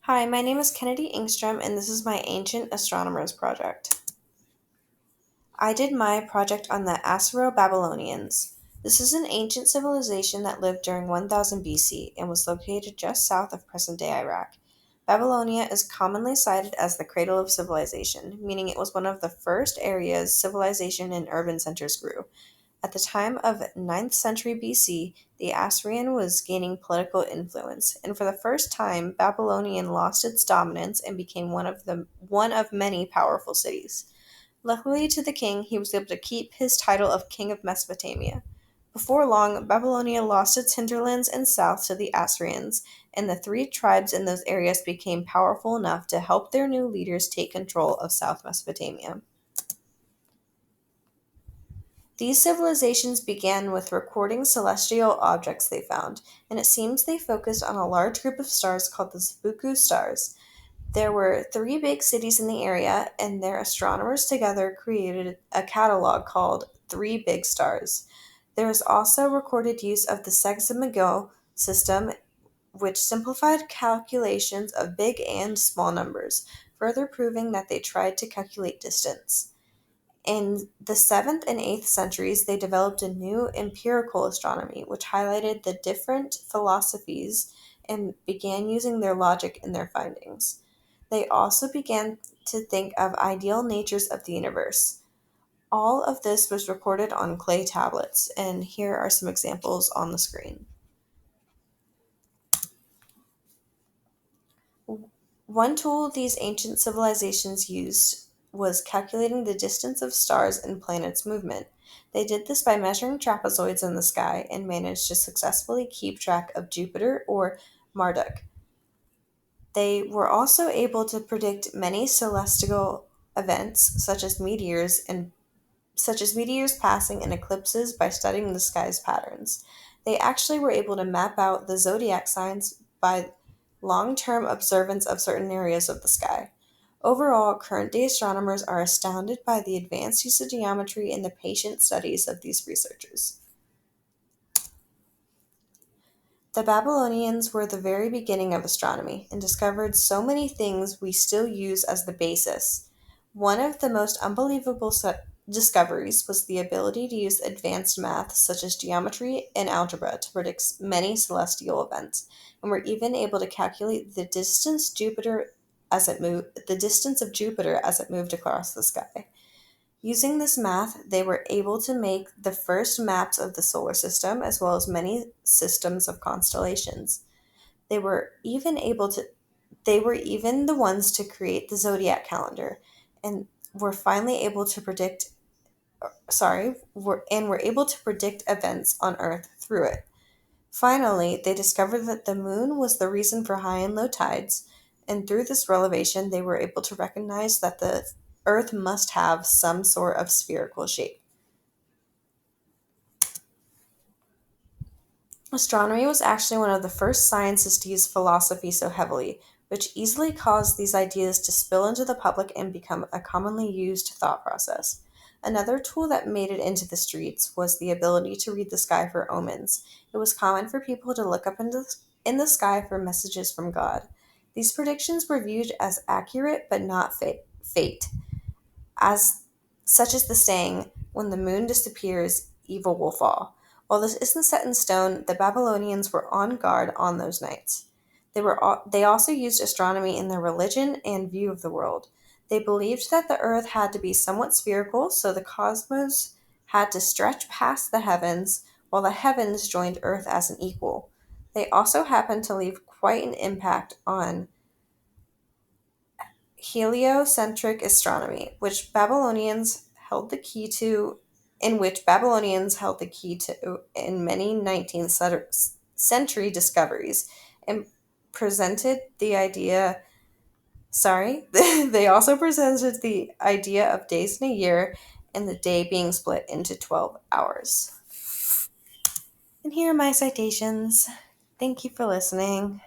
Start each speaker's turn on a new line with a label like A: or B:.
A: Hi, my name is Kennedy Ingstrom, and this is my Ancient Astronomers project. I did my project on the Assyro-Babylonians. This is an ancient civilization that lived during 1000 BC and was located just south of present-day Iraq. Babylonia is commonly cited as the cradle of civilization, meaning it was one of the first areas civilization and urban centers grew. At the time of 9th century BC, the Assyrian was gaining political influence, and for the first time, Babylonian lost its dominance and became one of many powerful cities. Luckily to the king, he was able to keep his title of King of Mesopotamia. Before long, Babylonia lost its hinterlands and south to the Assyrians, and the three tribes in those areas became powerful enough to help their new leaders take control of South Mesopotamia. These civilizations began with recording celestial objects they found, and it seems they focused on a large group of stars called the Seppuku stars. There were three big cities in the area, and their astronomers together created a catalog called Three Big Stars. There is also recorded use of the Sexagesimal system, which simplified calculations of big and small numbers, further proving that they tried to calculate distance. In the 7th and 8th centuries, they developed a new empirical astronomy, which highlighted the different philosophies and began using their logic in their findings. They also began to think of ideal natures of the universe. All of this was recorded on clay tablets, and here are some examples on the screen. One tool these ancient civilizations used was calculating the distance of stars and planets' movement. They did this by measuring trapezoids in the sky and managed to successfully keep track of Jupiter or Marduk. They were also able to predict many celestial events such as meteors passing and eclipses by studying the sky's patterns. They actually were able to map out the zodiac signs by long term observance of certain areas of the sky. Overall, current day astronomers are astounded by the advanced use of geometry and the patient studies of these researchers. The Babylonians were the very beginning of astronomy and discovered so many things we still use as the basis. One of the most unbelievable discoveries was the ability to use advanced math such as geometry and algebra to predict many celestial events, and were even able to calculate the distance of Jupiter as it moved across the sky. Using this math, they were able to make the first maps of the solar system as well as many systems of constellations. They were even able to they were even the ones to create the zodiac calendar and were finally able to predict were able to predict events on Earth through it. Finally, they discovered that the moon was the reason for high and low tides, and through this revelation, they were able to recognize that the Earth must have some sort of spherical shape. Astronomy was actually one of the first sciences to use philosophy so heavily, which easily caused these ideas to spill into the public and become a commonly used thought process. Another tool that made it into the streets was the ability to read the sky for omens. It was common for people to look up in the sky for messages from God. These predictions were viewed as accurate but not fate, as such as the saying, "When the moon disappears, evil will fall." While this isn't set in stone, the Babylonians were on guard on those nights. They also used astronomy in their religion and view of the world. They believed that the earth had to be somewhat spherical, so the cosmos had to stretch past the heavens, while the heavens joined earth as an equal. They also happened to leave quite an impact on heliocentric astronomy, which Babylonians held the key to in many 19th century discoveries, and presented the idea. Sorry, they also presented the idea of days in a year and the day being split into 12 hours. And here are my citations. Thank you for listening.